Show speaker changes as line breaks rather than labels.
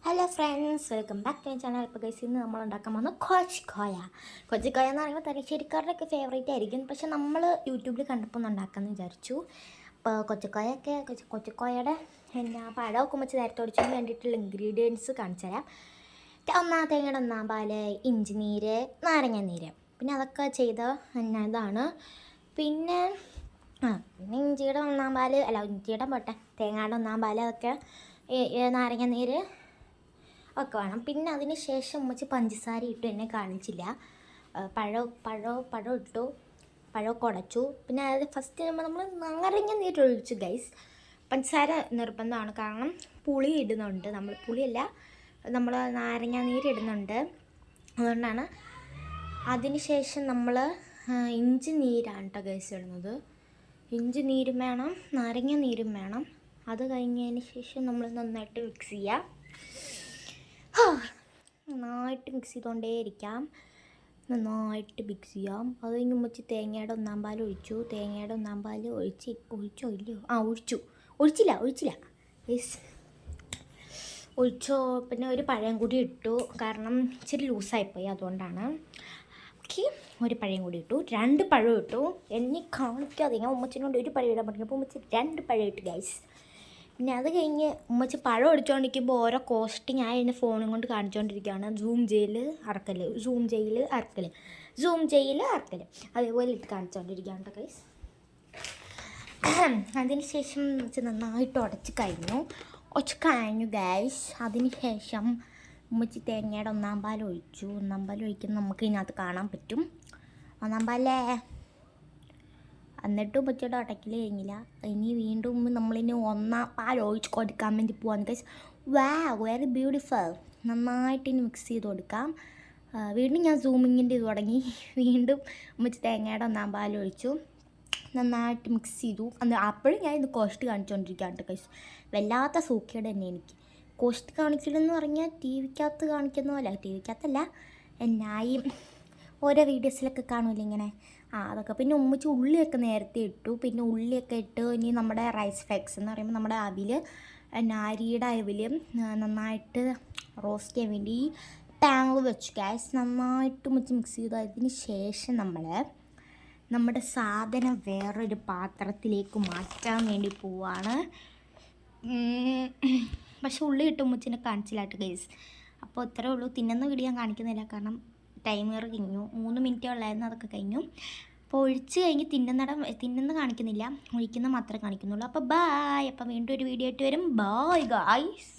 Hello friends, welcome back to my channel. ഇപ്പോൾ guys ഇന്ന് നമ്മൾ ഉണ്ടാക്കാൻ പോകുന്ന കൊച്ചിക്കോയ. കൊച്ചിക്കോയ എന്ന് പറയുമ്പോൾ തലശ്ശേരിക്കാരുടെയൊക്കെ ഫേവറേറ്റ് ആയിരിക്കും. പക്ഷെ നമ്മൾ യൂട്യൂബിൽ കണ്ടപ്പോൾ ഒന്ന് ഉണ്ടാക്കാമെന്ന് വിചാരിച്ചു. അപ്പോൾ കൊച്ചിക്കോയയുടെ പഴമൊക്കെ വെച്ച് നേരത്തെ ഒടിച്ചതിന് വേണ്ടിയിട്ടുള്ള ഇൻഗ്രീഡിയൻസ് കാണിച്ചു തരാം. തേങ്ങയുടെ ഒന്നാം പാല്, ഇഞ്ചി നീര്, നാരങ്ങ നീര്, പിന്നെ അതൊക്കെ ചെയ്ത ഇതാണ്. പിന്നെ ഇഞ്ചിയുടെ ഒന്നാം പാല് ഇഞ്ചിയുടെ തേങ്ങയുടെ ഒന്നാം പാല്, അതൊക്കെ നാരങ്ങ നീര് ഒക്കെ വേണം. പിന്നെ അതിന് ശേഷം ഉമ്മച്ചി പഞ്ചസാര ഇട്ടു, എന്നെ കാണിച്ചില്ല. പഴം ഇട്ടു, പഴമൊക്കെ ഉടച്ചു. പിന്നെ അത് ഫസ്റ്റ് നമ്മൾ നാരങ്ങ നീരൊഴിച്ചു ഗൈസ്. പഞ്ചസാര നിർബന്ധമാണ്, കാരണം പുളി ഇടുന്നുണ്ട്. നമ്മൾ നാരങ്ങ നീരിടുന്നുണ്ട്, അതുകൊണ്ടാണ്. അതിന് ശേഷം നമ്മൾ ഇഞ്ചി നീരാണ് കേട്ടോ ഗൈസ് ഇടുന്നത്. ഇഞ്ചി നീരും വേണം, നാരങ്ങ നീരും വേണം. അത് കഴിഞ്ഞതിന് ശേഷം നമ്മൾ നന്നായിട്ട് മിക്സ് ചെയ്യാം. നന്നായിട്ട് മിക്സ് ചെയ്തുകൊണ്ടേയിരിക്കാം. നന്നായിട്ട് മിക്സ് ചെയ്യാം. അത് കഴിഞ്ഞ് ഉമ്മച്ചി തേങ്ങയുടെ ഒന്നാം പാൽ ഒഴിച്ചു. തേങ്ങയുടെ ഒന്നാം പാൽ ഒഴിച്ചോ ഇല്ലയോ? ഒഴിച്ചില്ല ഒഴിച്ചോ. പിന്നെ ഒരു പഴം കൂടി ഇട്ടു, കാരണം ഇച്ചിരി ലൂസായിപ്പോയി, അതുകൊണ്ടാണ്. ഓക്കെ, ഒരു പഴം കൂടി ഇട്ടു. 2 പഴം ഇട്ടു. എന്നെ കാണിക്കാതെ ഞാൻ ഉമ്മച്ചിനോട് ഒരു പഴം ഇടാൻ പറഞ്ഞു, അപ്പോൾ ഉമ്മച്ചി 2 പഴം ഇട്ടു ഗൈസ്. പിന്നെ അത് കഴിഞ്ഞ് ഉമ്മച്ചി പഴം അടിച്ചുകൊണ്ടിരിക്കുമ്പോൾ ഓരോ കോസ്റ്റിങ് ആയി എന്നെ ഫോണും കൊണ്ട് കാണിച്ചുകൊണ്ടിരിക്കുകയാണ്. സൂം ചെയ്യൽ അറക്കൽ അതേപോലെ ഇട്ട് കാണിച്ചുകൊണ്ടിരിക്കുകയാണ് ഗൈസ്. അതിന് ശേഷം നന്നായിട്ട് ഉടച്ച് കഴിഞ്ഞു ഗൈസ്. അതിന് ശേഷം ഉമ്മച്ചി തേങ്ങയുടെ ഒന്നാം പാൽ ഒഴിച്ചു. ഒന്നാം പാൽ ഒഴിക്കുന്നത് നമുക്ക് ഇതിനകത്ത് കാണാൻ പറ്റും. ഒന്നാം പാലേ എന്നിട്ടും ഉമ്മച്ചിയുടെ ഉടക്കൽ കഴിഞ്ഞില്ല. ഇനി വീണ്ടും നമ്മളിനി ഒന്നാം പാൽ ഒഴിച്ച് കൊടുക്കാൻ വേണ്ടി പോകാൻ ഗൈസ്. Very beautiful. നന്നായിട്ട് ഇനി മിക്സ് ചെയ്ത് കൊടുക്കാം. വീണ്ടും ഞാൻ സൂമിങ്ങിൻ്റെ ഇത് തുടങ്ങി. വീണ്ടും ഉമ്മച്ചി തേങ്ങയുടെ ഒന്നാം പാൽ ഒഴിച്ചു, നന്നായിട്ട് മിക്സ് ചെയ്തു. അപ്പോഴും ഞാൻ ഇത് കോസ്റ്റ് കാണിച്ചുകൊണ്ടിരിക്കുകയാണ് ഗൈസ്. വല്ലാത്ത സൂക്കേട് തന്നെ എനിക്ക്. കോസ്റ്റ് കാണിക്കലെന്ന് പറഞ്ഞാൽ ടി വിക്കകത്ത് കാണിക്കുന്ന പോലെ, ടി വിക്കകത്തല്ല, എന്നായി ഓരോ വീഡിയോസിലൊക്കെ കാണൂല ഇങ്ങനെ. അതൊക്കെ. പിന്നെ ഉമ്മച്ചി ഉള്ളിയൊക്കെ നേരത്തെ ഇട്ടു. പിന്നെ ഉള്ളിയൊക്കെ ഇട്ട് ഇനി നമ്മുടെ റൈസ് ഫ്ലേക്സ് എന്ന് പറയുമ്പോൾ നമ്മുടെ അരിയുടെ അവിൽ നന്നായിട്ട് റോസ്റ്റ് ചെയ്യാൻ വേണ്ടി പാനിൽ വെച്ചു ഗ്യാസ്. നന്നായിട്ട് ഉമ്മച്ചി മിക്സ് ചെയ്തു. അതിന് ശേഷം നമ്മുടെ സാധനം വേറൊരു പാത്രത്തിലേക്ക് മാറ്റാൻ വേണ്ടി പോവാണ്. പക്ഷെ ഉള്ളി ഇട്ട് ഉമ്മച്ചിനെ കാണിച്ചില്ലാട്ട് ഗൈസ്. അപ്പോൾ ഇത്രേ ഉള്ളൂ. തിന്നുന്ന വീഡിയോ ഞാൻ കാണിക്കുന്നില്ല, കാരണം ടൈമർ കഴിഞ്ഞു. 3 മിനിറ്റേ ഉള്ളായിരുന്നു, അതൊക്കെ കഴിഞ്ഞു. അപ്പോൾ ഒഴിച്ച് കഴിഞ്ഞ് തിന്നുന്ന കാണിക്കുന്നില്ല, ഒഴിക്കുന്ന മാത്രമേ കാണിക്കുന്നുള്ളൂ. അപ്പോൾ ബായ്. അപ്പോൾ വീണ്ടും ഒരു വീഡിയോ ആയിട്ട് വരും. Bye guys.